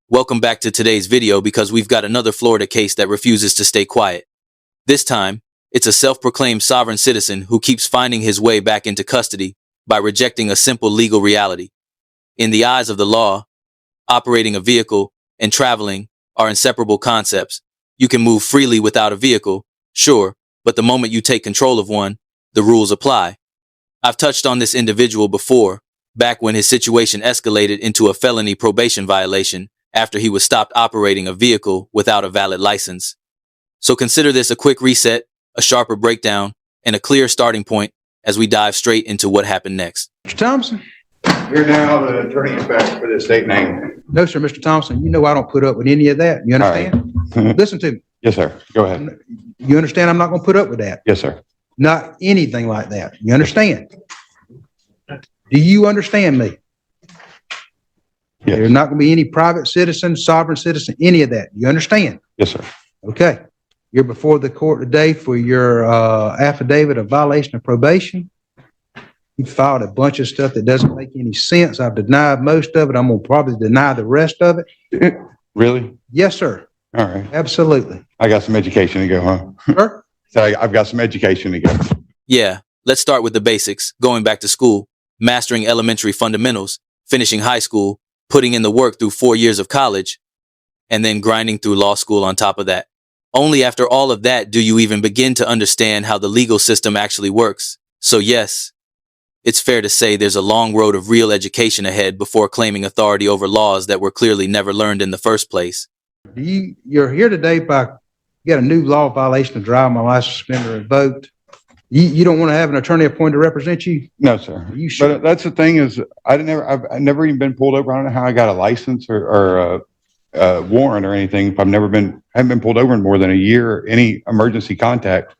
Welcome back to today's video because we've got another Florida case that refuses to stay quiet. This time, it's a self-proclaimed sovereign citizen who keeps finding his way back into custody by rejecting a simple legal reality. In the eyes of the law, operating a vehicle and traveling are inseparable concepts. You can move freely without a vehicle, sure, but the moment you take control of one, the rules apply. I've touched on this individual before, back when his situation escalated into a felony probation violation after he was stopped operating a vehicle without a valid license. So consider this a quick reset, a sharper breakdown, and a clear starting point as we dive straight into what happened next. Mr. Thompson? You're now the attorney-in-fact for the state name. No, sir, Mr. Thompson. You know I don't put up with any of that. You understand? Right. Listen to me. Yes, sir. Go ahead. You understand I'm not going to put up with that? Yes, sir. Not anything like that. You understand? Do you understand me? Yes. There's not going to be any private citizen, sovereign citizen, any of that. You understand? Yes, sir. Okay. You're before the court today for your affidavit of violation of probation. You filed a bunch of stuff that doesn't make any sense. I've denied most of it. I'm going to probably deny the rest of it. Really? Yes, sir. All right. Absolutely. I got some education to go, huh? Sir? So I've got some education to go. Yeah, let's start with the basics, going back to school, mastering elementary fundamentals, finishing high school, putting in the work through 4 years of college, and then grinding through law school on top of that. Only after all of that do you even begin to understand how the legal system actually works. So yes, it's fair to say there's a long road of real education ahead before claiming authority over laws that were clearly never learned in the first place. You're here today you got a new law violation of driving my license suspended or revoked. You don't want to have an attorney appointed to represent you? No, sir. You sure? But that's the thing is, I've never even been pulled over. I don't know how I got a license or a warrant or anything. If haven't been pulled over in more than a year, any emergency contact.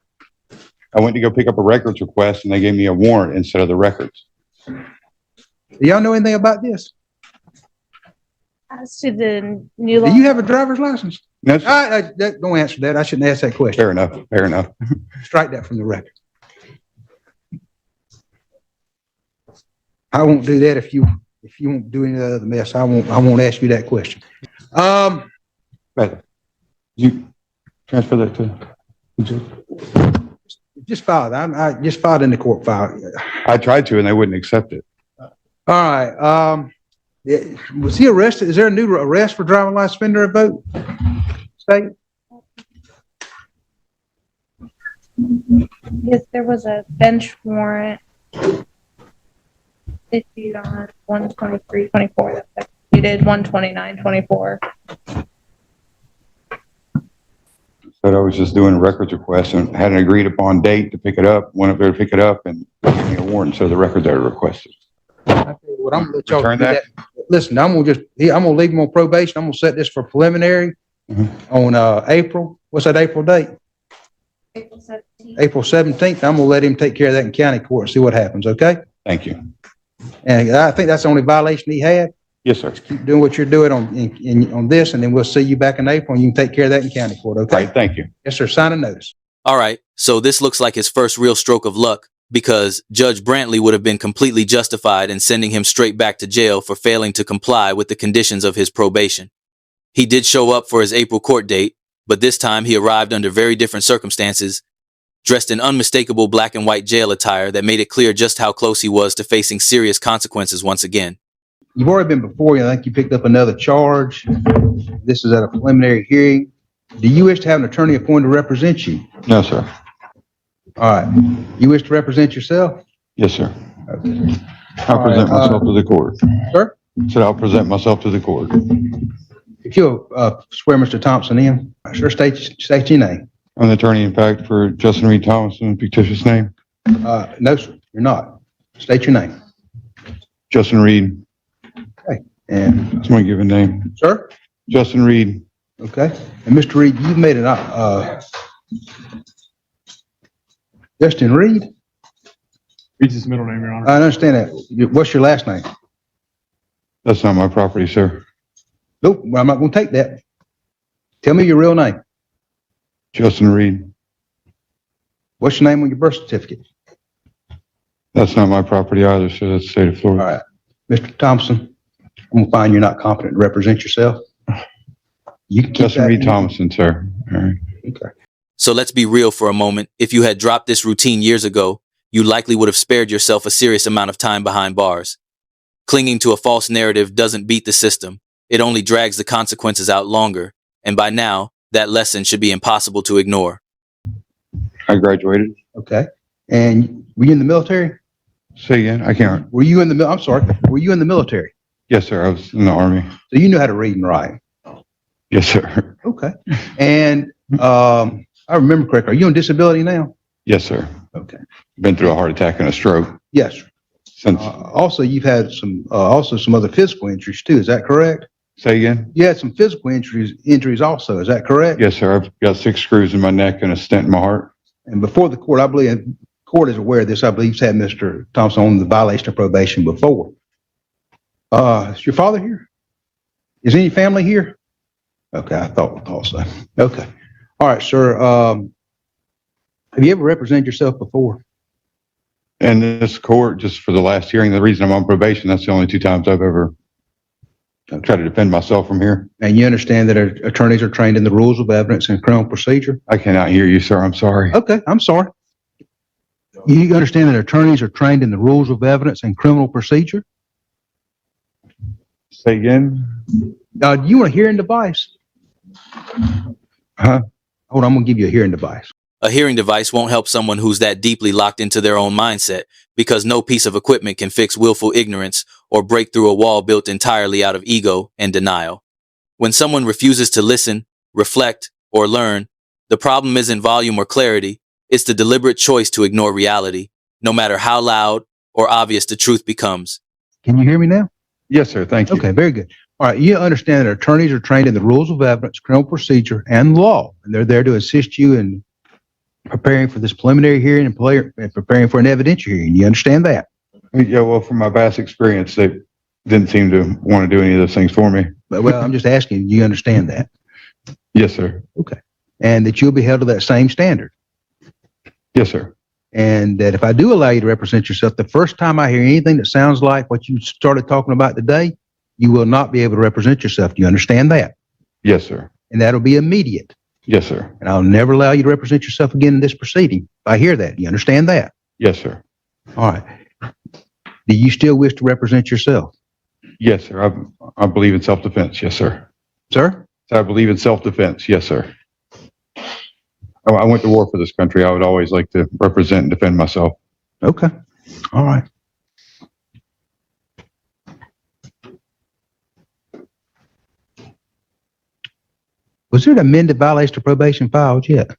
I went to go pick up a records request and they gave me a warrant instead of the records. Do y'all know anything about this? As to the new law. Do you have a driver's license? No, sir. Don't answer that. I shouldn't ask that question. Fair enough. Fair enough. Strike that from the record. I won't do that if you won't do any other mess. I won't ask you that question. But you transfer that to? Just file it. I just filed in the court file. I tried to and they wouldn't accept it. All right. Was he arrested? Is there a new arrest for driving license suspended or revoked? State? Yes, there was a bench warrant issued on 1/23/24 that's executed 1/29/24. But I was just doing a records request and had an agreed upon date to pick it up, went up there to pick it up and gave me a warrant, so the record that I requested. I tell you what, I'm gonna let y'all Return do that? Listen, I'm gonna leave him on probation. I'm gonna set this for preliminary on April. What's that April date? April 17th. April 17th. I'm gonna let him take care of that in county court and see what happens, okay? Thank you. And I think that's the only violation he had. Yes, sir. Keep doing what you're doing on this, and then we'll see you back in April, and you can take care of that in county court, All okay? right, thank you. Yes, sir. Sign a notice. All right, so this looks like his first real stroke of luck because Judge Brantley would have been completely justified in sending him straight back to jail for failing to comply with the conditions of his probation. He did show up for his April court date, but this time he arrived under very different circumstances, dressed in unmistakable black and white jail attire that made it clear just how close he was to facing serious consequences once again. You've already been before you. I think you picked up another charge. This is at a preliminary hearing. Do you wish to have an attorney appointed to represent you? No, sir. All right. You wish to represent yourself? Yes, sir. Okay. I'll present myself to the court. Sir? Said I'll present myself to the court. If you'll swear Mr. Thompson in, sure, state your name. I'm the attorney-in-fact for Justin Reed Thomason, fictitious name. No, sir, you're not. State your name. Justin Reed. Okay. And, That's my given name. sir? Justin Reed. Okay. And Mr. Reed, you've made an, Justin Reed? Reed's his middle name, Your Honor. I understand that. What's your last name? That's not my property, sir. Nope, well, I'm not going to take that. Tell me your real name. Justin Reed. What's your name on your birth certificate? That's not my property either, sir. That's the state of All Florida. right. Mr. Thompson, I'm going to find you're not competent to represent yourself. You can keep Justin that. Reed Thomason, sir. All right. Okay. So let's be real for a moment. If you had dropped this routine years ago, you likely would have spared yourself a serious amount of time behind bars. Clinging to a false narrative doesn't beat the system. It only drags the consequences out longer. And by now, that lesson should be impossible to ignore. I graduated. Okay. And were you in the military? Say again? I can't. Were you in the, I'm sorry, were you in the military? Yes, sir. I was in the Army. So you knew how to read and write? Yes, sir. Okay. And, I remember correctly, are you on disability now? Yes, sir. Okay. Been through a heart attack and a stroke Yes. since. Also, you've had also some other physical injuries too. Is that correct? Say again? You had some physical injuries also. Is that correct? Yes, sir. I've got 6 screws in my neck and a stent in my heart. And before the court, I believe, and the court is aware of this, I believe you've had Mr. Thompson on the violation of probation before. Is your father here? Is any family here? Okay, I thought so. Okay. All right, sir. Have you ever represented yourself before? And this court, just for the last hearing, the reason I'm on probation, that's the only 2 times I've ever tried to defend myself from here. And you understand that attorneys are trained in the rules of evidence and criminal procedure? I cannot hear you, sir. I'm sorry. Okay, I'm sorry. You understand that attorneys are trained in the rules of evidence and criminal procedure? Say again? Do you want a hearing device? Huh? Hold on, I'm gonna give you a hearing device. A hearing device won't help someone who's that deeply locked into their own mindset, because no piece of equipment can fix willful ignorance or break through a wall built entirely out of ego and denial. When someone refuses to listen, reflect, or learn, the problem isn't volume or clarity, it's the deliberate choice to ignore reality, no matter how loud or obvious the truth becomes. Can you hear me now? Yes, sir. Thank you. Okay, very good. All right, you understand that attorneys are trained in the rules of evidence, criminal procedure, and law, and they're there to assist you in preparing for this preliminary hearing and preparing for an evidentiary hearing. You understand that? Yeah, well, from my past experience, they didn't seem to want to do any of those things for me. But, well, I'm just asking, do you understand that? Yes, sir. Okay. And that you'll be held to that same standard. Yes, sir. And that if I do allow you to represent yourself, the first time I hear anything that sounds like what you started talking about today, you will not be able to represent yourself. Do you understand that? Yes, sir. And that'll be immediate. Yes, sir. And I'll never allow you to represent yourself again in this proceeding. If I hear that, do you understand that? Yes, sir. All right. Do you still wish to represent yourself? Yes, sir. I believe in self-defense. Yes, sir. Sir? I believe in self-defense. Yes, sir. I went to war for this country. I would always like to represent and defend myself. Okay. All right. Was there an amended violation of probation filed yet?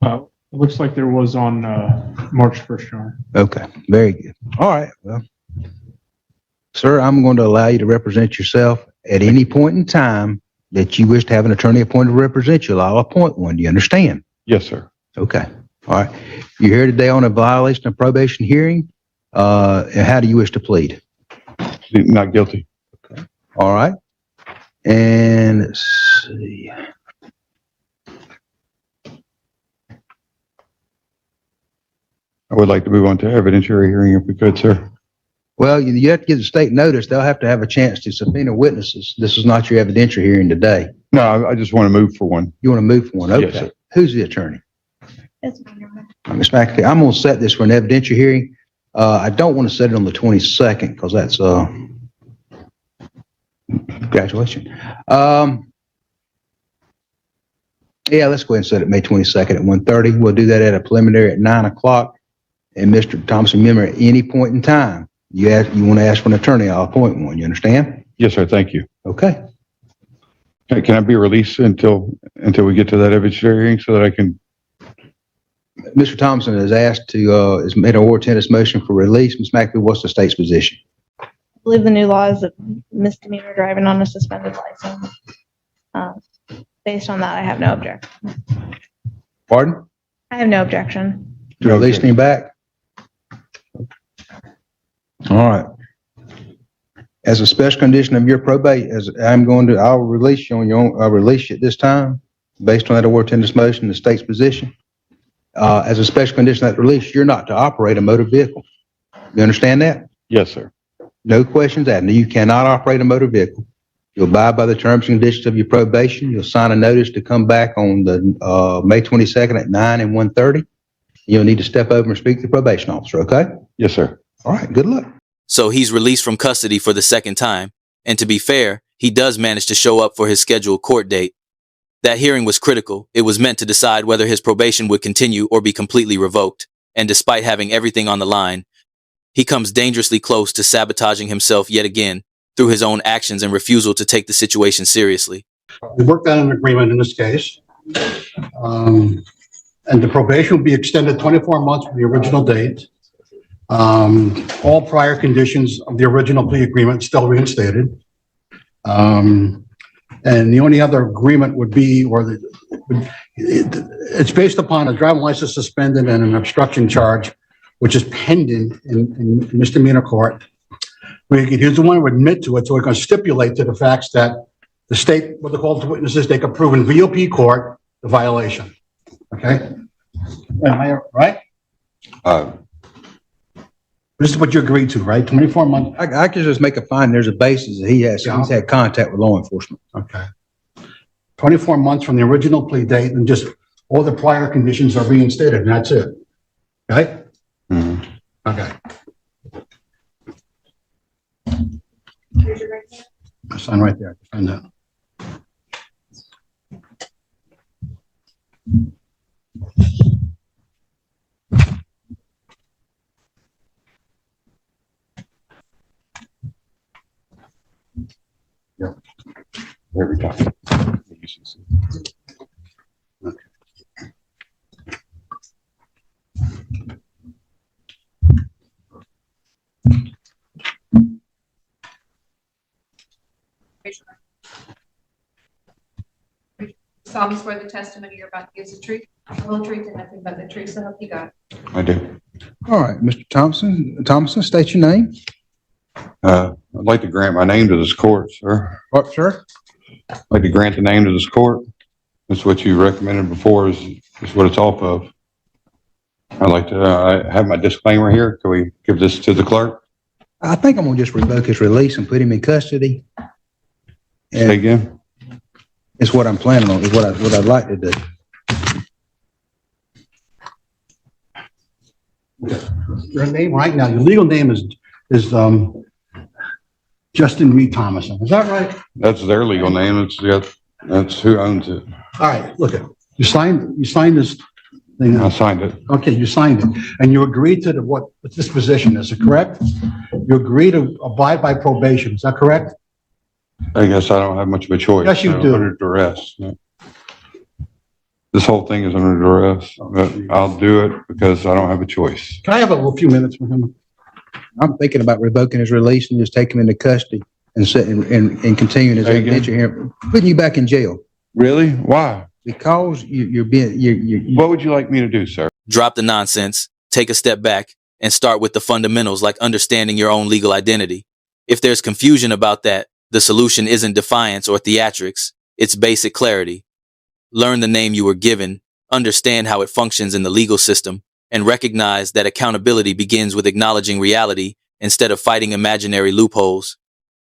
It looks like there was on March 1st, Your Honor. Okay, very good. All right, well, sir, I'm going to allow you to represent yourself at any point in time that you wish to have an attorney appointed to represent you. I'll appoint one. Do you understand? Yes, sir. Okay. All right. You're here today on a violation of probation hearing. And how do you wish to plead? Not guilty. All right. And let's see. I would like to move on to evidentiary hearing if we could, sir. Well, you have to give the state notice. They'll have to have a chance to subpoena witnesses. This is not your evidentiary hearing today. No, I just want to move for one. You want to move for one? Yes, Okay. sir. Who's the attorney? It's me, Your Honor. Ms. McAfee, I'm going to set this for an evidentiary hearing. I don't want to set it on the 22nd because that's graduation. Yeah, let's go ahead and set it May 22nd at 1:30. We'll do that at a preliminary at 9 o'clock. And Mr. Thompson, remember, at any point in time, you want to ask for an attorney, I'll appoint one. You understand? Yes, sir. Thank you. Okay. Can I be released until we get to that evidentiary hearing so that I can? Mr. Thompson has asked to, has made an oral tennis motion for release. Ms. McAfee, what's the state's position? I believe the new law is a misdemeanor driving on a suspended license. Based on that, I have no objection. Pardon? I have no objection. To release him back? All right. As a special condition of your probate, I'll release you on your own, I'll release you at this time, based on that oral tennis motion, the state's position. As a special condition of that release, you're not to operate a motor vehicle. You understand that? Yes, sir. No questions asked. You cannot operate a motor vehicle. You'll abide by the terms and conditions of your probation. You'll sign a notice to come back on the May 22nd at 9 and 1:30. You'll need to step over and speak to the probation officer, okay? Yes, sir. All right, good luck. So he's released from custody for the second time. And to be fair, he does manage to show up for his scheduled court date. That hearing was critical. It was meant to decide whether his probation would continue or be completely revoked. And despite having everything on the line, he comes dangerously close to sabotaging himself yet again through his own actions and refusal to take the situation seriously. We worked out an agreement in this case. And the probation will be extended 24 months from the original date. All prior conditions of the original plea agreement still reinstated. And the only other agreement would be, it's based upon a driving license suspended and an obstruction charge, which is pending in misdemeanor court. He's the one who admit to it, so we're going to stipulate to the facts that the state, what they call the witnesses, they can prove in VOP court the violation. Okay? Am I right? This is what you agreed to, right? 24 months. I can just make a finding there's a basis that he's had contact with law enforcement. Okay. 24 months from the original plea date, and just all the prior conditions are reinstated, and that's it. Okay? Mhm. Okay. Sign right there. Find that. Yeah. Every time. Okay. Solemnly swear the testimony you're about to give is the truth, the whole truth, and nothing but the truth, so help you God. I do. All right, Mr. Thompson, state your name. I'd like to grant my name to this court, sir. What, sir? I'd like to grant the name to this court. That's what you recommended before is what it's off of. I'd like to, I have my disclaimer here. Can we give this to the clerk? I think I'm gonna just revoke his release and put him in custody. Say And again? it's what I'm planning on, is what I'd like to do. Your name right now, your legal name is Justin Reed Thomason. Is that right? That's their legal name. That's who owns it. All right, look it. You signed this thing. I signed it. Okay, you signed it, and you agreed to what this position is, correct? You agree to abide by probation, is that correct? I guess I don't have much of a choice. Yes, you I'm do. Under duress. This whole thing is under duress, but I'll do it because I don't have a choice. Can I have a few minutes with him? I'm thinking about revoking his release and just taking him into custody and and continuing his Say again? evidentiary hearing, putting you back in jail Really? Why? because you're What would you like me to do, sir? Drop the nonsense, take a step back, and start with the fundamentals like understanding your own legal identity. If there's confusion about that, the solution isn't defiance or theatrics, it's basic clarity. Learn the name you were given, understand how it functions in the legal system, and recognize that accountability begins with acknowledging reality instead of fighting imaginary loopholes.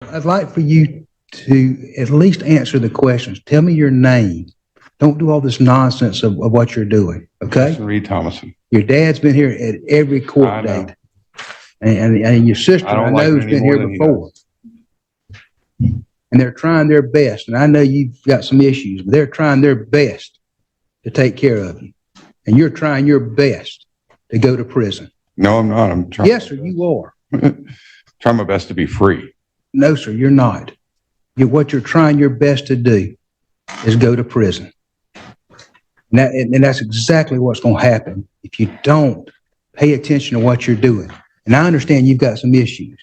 I'd like for you to at least answer the questions. Tell me your name. Don't do all this nonsense of what you're doing, okay? Justin Reed Thomason. Your dad's been here at every I court know. date. And your sister, I don't I like know, her has been any more here than he before. And they're trying their best. And I know you've got some issues, but they're trying their best to take care of you. And you're trying your best to go to prison. No, I'm not. I'm trying. Yes, sir, you are. Trying my best to be free. No, sir, you're not. What you're trying your best to do is go to prison. And that's exactly what's going to happen if you don't pay attention to what you're doing. And I understand you've got some issues,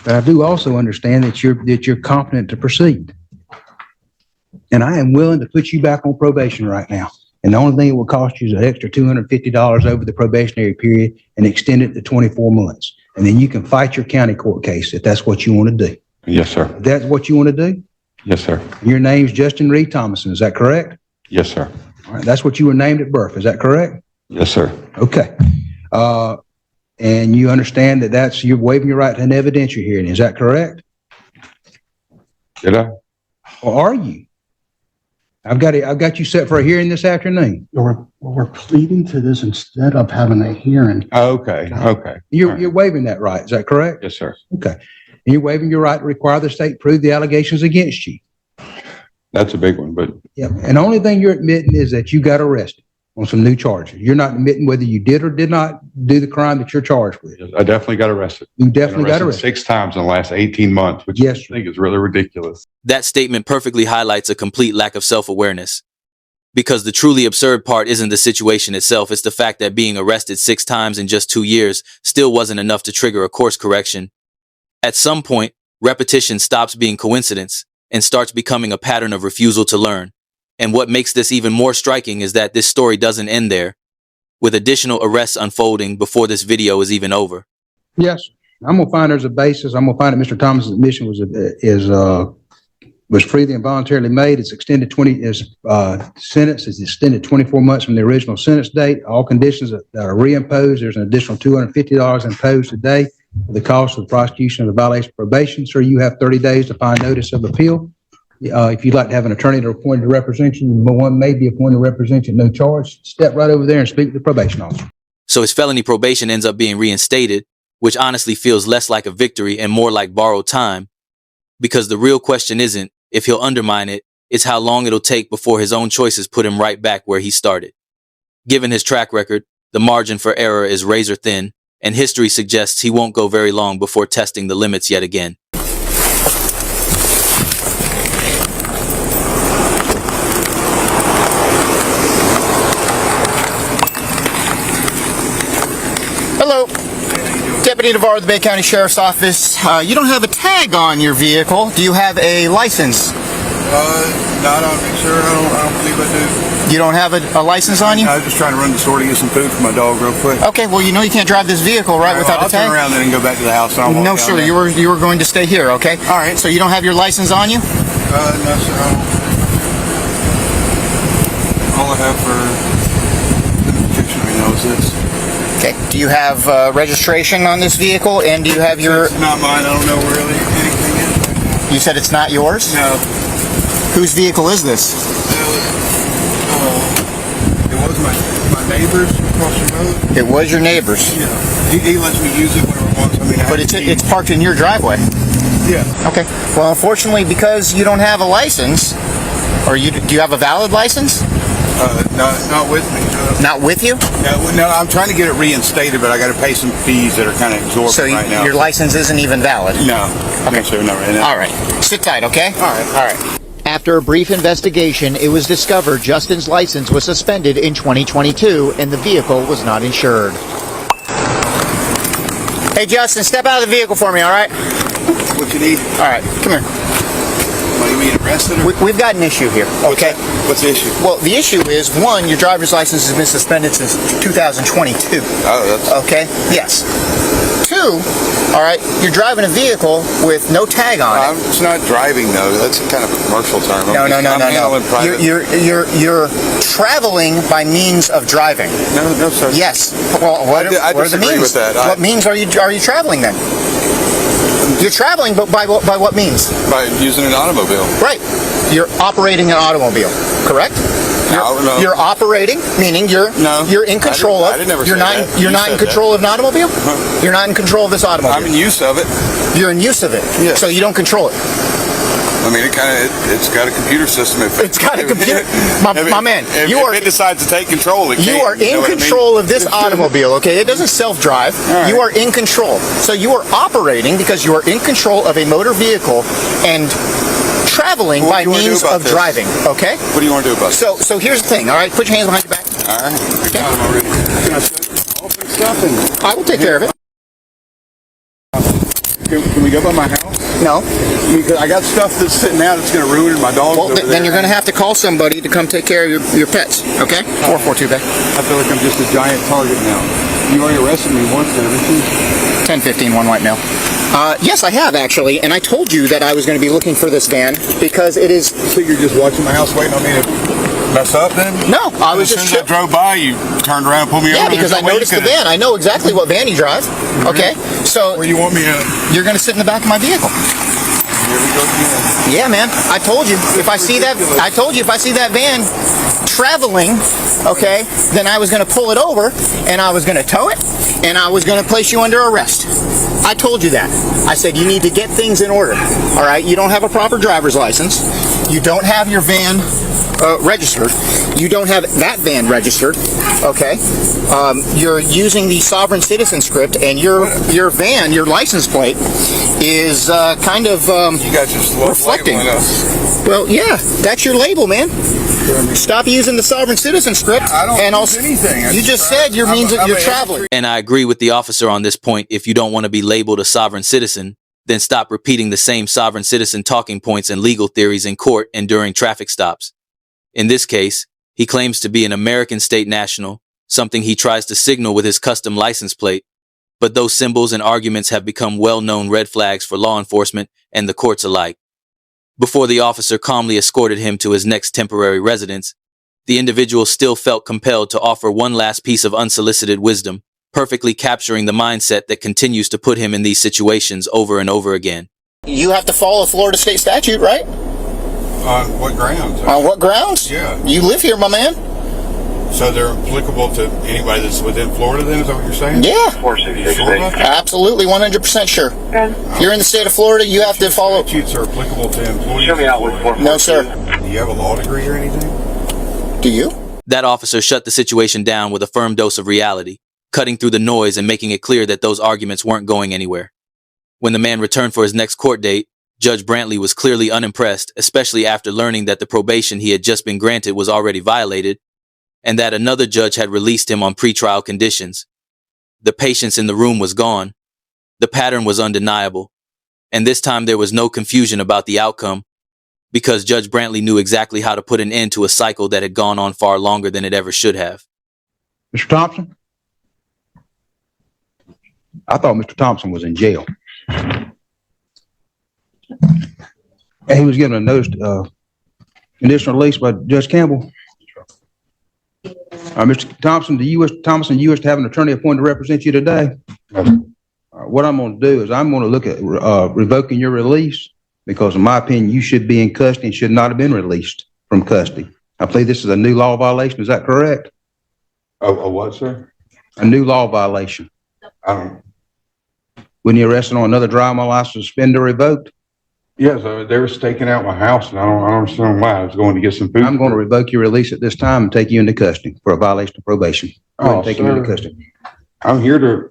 but I do also understand that you're competent to proceed. And I am willing to put you back on probation right now. And the only thing it will cost you is an extra $250 over the probationary period and extend it to 24 months. And then you can fight your county court case if that's what you want to do. Yes, sir. If that's what you want to do? Yes, sir. Your name's Justin Reed Thomason, is that correct? Yes, sir. All right, that's what you were named at birth, is that correct? Yes, sir. Okay. And you understand that you're waiving your right to an evidentiary hearing, is that correct? Did I? Or are you? I've got you set for a hearing this afternoon. We're pleading to this instead of having a hearing. Okay, okay. You're waiving that right. Is that correct? Yes, sir. Okay. And you're waiving your right to require the state prove the allegations against you. That's a big one, but Yep. And the only thing you're admitting is that you got arrested on some new charges. You're not admitting whether you did or did not do the crime that you're charged with. I definitely got arrested. You definitely got Been arrested. 6 times in the last 18 months, which Yes, I sir. think is really ridiculous. That statement perfectly highlights a complete lack of self-awareness. Because the truly absurd part isn't the situation itself, it's the fact that being arrested 6 times in just 2 years still wasn't enough to trigger a course correction. At some point, repetition stops being coincidence and starts becoming a pattern of refusal to learn. And what makes this even more striking is that this story doesn't end there, with additional arrests unfolding before this video is even over. Yes, sir. I'm gonna find there's a basis. I'm gonna find that Mr. Thomas's admission was freely and voluntarily made. It's extended sentence is extended 24 months from the original sentence date. All conditions that are reimposed. There's an additional $250 imposed today for the cost of the prosecution of the violation of probation. Sir, you have 30 days to find notice of appeal. If you'd like to have an attorney to appoint to represent you, one may be appointed to represent you at no charge. Step right over there and speak with the probation officer. So his felony probation ends up being reinstated, which honestly feels less like a victory and more like borrowed time. Because the real question isn't if he'll undermine it, it's how long it'll take before his own choices put him right back where he started. Given his track record, the margin for error is razor thin, and history suggests he won't go very long before testing the limits yet again. Hello. Deputy Navarro of the Bay County Sheriff's Office. You don't have a tag on your vehicle. Do you have a license? Not on me, sir. I don't believe I do. You don't have a license on you? I was just trying to run the store to get some food for my dog real quick. Okay, well, you know you can't drive this vehicle, right, without I'll a tag? turn around then and go back to the house. And I'll walk No, down sir. there. You were going to stay here, okay? All right. So you don't have your license on you? No, sir. All I have for identification right now is this. Okay. Do you have registration on this vehicle, and do you have your... It's not mine. I don't know where really anything is. You said it's not yours? No. Whose vehicle is this? It was my neighbor's across the road. It was your neighbor's. Yeah. He lets me use it whenever he wants. I mean, But it's parked in your driveway. Yeah. Okay. Well, unfortunately, because you don't have a license, or do you have a valid license? Not with me. Not with you? No, I'm trying to get it reinstated, but I got to pay some fees that are kind of exorbitant So right now. your license isn't even valid? No. Okay. No, sir, not right now. All right. Sit tight, okay? All right. All right. After a brief investigation, it was discovered Justin's license was suspended in 2022 and the vehicle was not insured. Hey, Justin, step out of the vehicle for me, all right? What you need? All right, come here. Are you being arrested? Or? We've got an issue here, okay? What's the issue? Well, the issue is, one, your driver's license has been suspended since 2022. Oh, that's... Okay? Yes. Two, all right, you're driving a vehicle with no tag on it. It's not driving, though. That's kind of a commercial term. No. I'm handling private. You're traveling by means of driving. No, sir. Yes. Well, what I are the disagree means? with that. What means are you traveling then? You're traveling, but by what means? By using an automobile. Right. You're operating an automobile, correct? No. You're operating, meaning you're in control of. I didn't ever say You're not. that. You're You not in said control of an automobile. You're not in control of this automobile. I'm in use of it. You're in use of it. Yes. So you don't control it. I mean, it's got a computer system. It's got a computer. My man, if it decides to take control, it You can't. are in control of this automobile, okay? It doesn't self-drive. Right. You are in control. So you are operating because you are in control of a motor vehicle and traveling by means of driving, okay? What do you want to do about it? So here's the thing, all right? Put your hands behind your back. All right. Okay. I'm already. Can I set off and stuff? And I will take care of it. can we go by my house? No. Because I got stuff that's sitting out that's going to ruin my dog. Well, then you're going to have to call somebody to come take care of your pets, okay? 442 back. I feel like I'm just a giant target now. You already arrested me once, haven't you? 1015, one white male. Yes, I have actually, and I told you that I was going to be looking for this van because it is. So you're just watching my house waiting on me to mess up then? No, I was as soon as I drove by, you turned around and pulled me over. Yeah, because I noticed the van. I know exactly what van you drive. Okay, so Where you want me at? you're going to sit in the back of my vehicle. Here we go again. Yeah, man. I told you if I see that van traveling, okay, then I was going to pull it over and I was going to tow it and I was going to place you under arrest. I told you that. I said you need to get things in order. All right. You don't have a proper driver's license. You don't have your van registered. You don't have that van registered. Okay. You're using the sovereign citizen script, and your van, your license plate, is kind of You guys just love reflecting. labeling us. Well, yeah, that's your label, man. Stop using the sovereign citizen script. I don't and use anything. You just said you're traveling. And I agree with the officer on this point. If you don't want to be labeled a sovereign citizen, then stop repeating the same sovereign citizen talking points and legal theories in court and during traffic stops. In this case, he claims to be an American state national, something he tries to signal with his custom license plate. But those symbols and arguments have become well-known red flags for law enforcement and the courts alike. Before the officer calmly escorted him to his next temporary residence, the individual still felt compelled to offer one last piece of unsolicited wisdom, perfectly capturing the mindset that continues to put him in these situations over and over again. You have to follow Florida state statute, right? On what grounds? On what grounds? Yeah. You live here, my man. So they're applicable to anybody that's within Florida then? Is that what you're saying? Yeah. Are you sure about that? Absolutely, 100% sure. If you're in the state of Florida, you have to follow. Statutes are applicable to employees. No, sir. Do you have a law degree or anything? Do you? That officer shut the situation down with a firm dose of reality, cutting through the noise and making it clear that those arguments weren't going anywhere. When the man returned for his next court date, Judge Brantley was clearly unimpressed, especially after learning that the probation he had just been granted was already violated, and that another judge had released him on pretrial conditions. The patience in the room was gone. The pattern was undeniable. And this time there was no confusion about the outcome, because Judge Brantley knew exactly how to put an end to a cycle that had gone on far longer than it ever should have. Mr. Thompson? I thought Mr. Thompson was in jail. And he was given a notice, conditional release by Judge Campbell. Mr. Thompson, do you wish to have an attorney appointed to represent you today? What I'm going to do is I'm going to look at revoking your release, because in my opinion, you should be in custody and should not have been released from custody. I believe this is a new law violation. Is that correct? A what, sir? A new law violation. I don't. When you arrested on another driving license, suspended or revoked? Yes, they were staking out my house, and I don't understand why. I was going to get some food. I'm going to revoke your release at this time and take you into custody for a violation of probation. Go ahead and take you into custody. I'm here to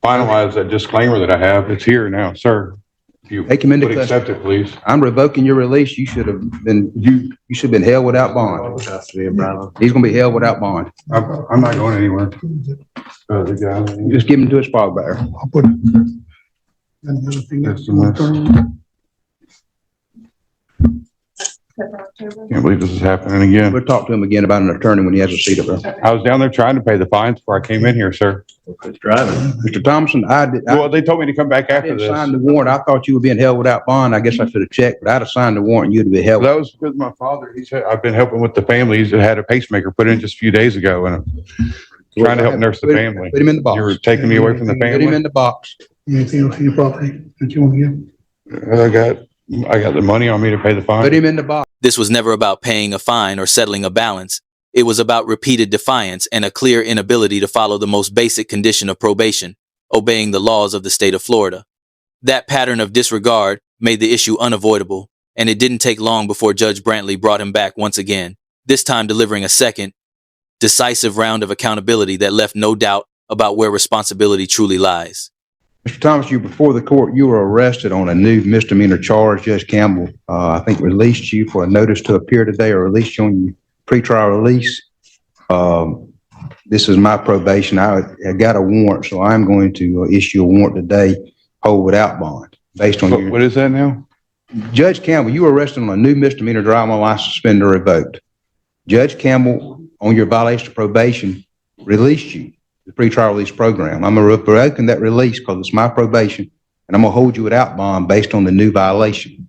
finalize that disclaimer that I have. It's here now, sir. If you Take him into would custody. accept it, please. I'm revoking your release. You should have been, you should have been held without bond. He's going to be held without bond. I'm not going anywhere. The guy. Just give him to his fog bearer. That's the mess. Can't believe this is happening again. We'll talk to him again about an attorney when he has a seat up there. I was down there trying to pay the fines before I came in here, sir. Mr. Thompson, Well, they told me to come back I after didn't this. sign the warrant. I thought you were being held without bond. I guess I should have checked, but I'd have signed the warrant. You'd be held. That was because my father, he said, I've been helping with the family. He's had a pacemaker put in just a few days ago, and I'm trying to help nurse the family. Put him in the box. You were taking me away from the Put him family? in the box. Anything else for your property that you want to give? I got the money on me to pay the fine. Put him in the box. This was never about paying a fine or settling a balance. It was about repeated defiance and a clear inability to follow the most basic condition of probation, obeying the laws of the state of Florida. That pattern of disregard made the issue unavoidable, and it didn't take long before Judge Brantley brought him back once again, this time delivering a second, decisive round of accountability that left no doubt about where responsibility truly lies. Mr. Thomas, you before the court, you were arrested on a new misdemeanor charge. Judge Campbell, I think, released you for a notice to appear today, or released you on your pretrial release. This is my probation. I got a warrant, so I'm going to issue a warrant today, hold without bond, based on your. What is that now? Judge Campbell, you were arrested on a new misdemeanor driving license suspended or revoked. Judge Campbell, on your violation of probation, released you. The pretrial release program. I'm revoking that release because it's my probation, and I'm going to hold you without bond based on the new violation.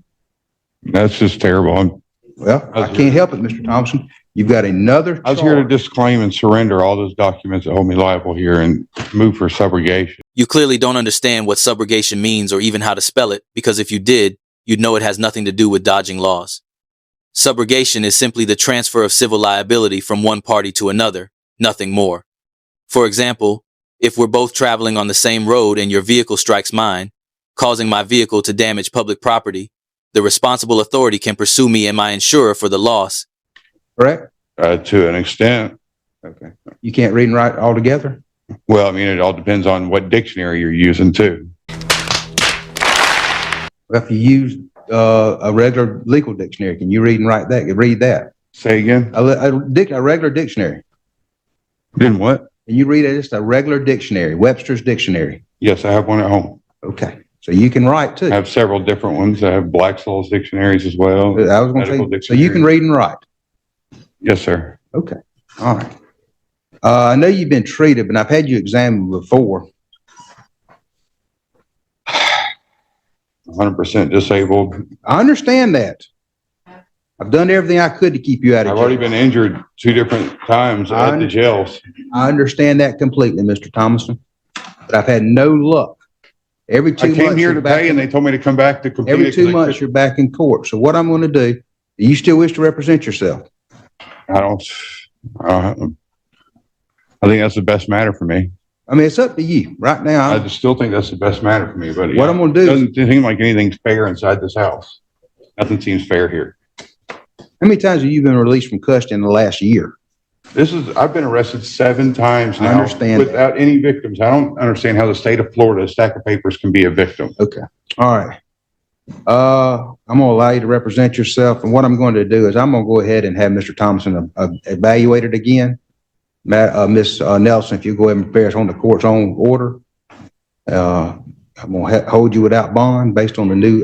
That's just terrible. Well, I can't help it, Mr. Thompson. You've got another I was here to charge. disclaim and surrender all those documents that hold me liable here and move for subrogation. You clearly don't understand what subrogation means or even how to spell it, because if you did, you'd know it has nothing to do with dodging laws. Subrogation is simply the transfer of civil liability from one party to another, nothing more. For example, if we're both traveling on the same road and your vehicle strikes mine, causing my vehicle to damage public property, the responsible authority can pursue me and my insurer for the loss. Correct? To an extent. Okay. You can't read and write altogether? Well, I mean, it all depends on what dictionary you're using too. Well, if you use a regular legal dictionary, can you read and write that? Read that. Say again? A regular dictionary. Then what? Can you read just a regular dictionary, Webster's dictionary? Yes, I have one at home. Okay. So you can write too. I have several different ones. I have Black's Law's dictionaries as well. I was going to say, so you can read and write. Yes, sir. Okay. All right. I know you've been treated, but I've had you examined before. 100% disabled. I understand that. I've done everything I could to keep you out of I've jail. already been injured 2 different times at the jails. I understand that completely, Mr. Thomason, but I've had no luck. Every 2 I months. came here you're back today and they told me to come back to complete Every it 2 months, you're back in court. So what I'm going to do, do you still wish to represent yourself? I think that's the best matter for me. I mean, it's up to you right now. I just still think that's the best matter for me, but What I'm going to it do, doesn't seem like anything's fair inside this house. Nothing seems fair here. how many times have you been released from custody in the last year? I've been arrested 7 times I now understand without any victims. I don't understand how the state of Florida, a stack of papers, can be a victim. Okay. All right. I'm going to allow you to represent yourself. And what I'm going to do is I'm going to go ahead and have Mr. Thompson evaluated again. Miss Nelson, if you go ahead and prepare us on the court's own order, I'm going to hold you without bond based on the new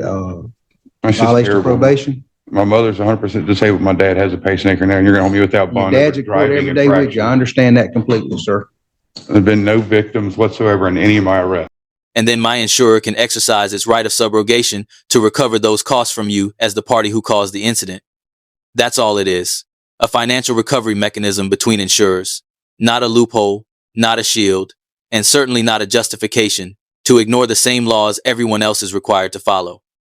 That's just violation of terrible. probation. My mother's 100% disabled. My dad has a pacemaker now, and you're going to hold me without Your bond. dad's over at court every day with you. I understand that completely, sir. There's been no victims whatsoever in any of my arrests. And then my insurer can exercise its right of subrogation to recover those costs from you as the party who caused the incident. That's all it is. A financial recovery mechanism between insurers. Not a loophole, not a shield, and certainly not a justification to ignore the same laws everyone else is required to follow.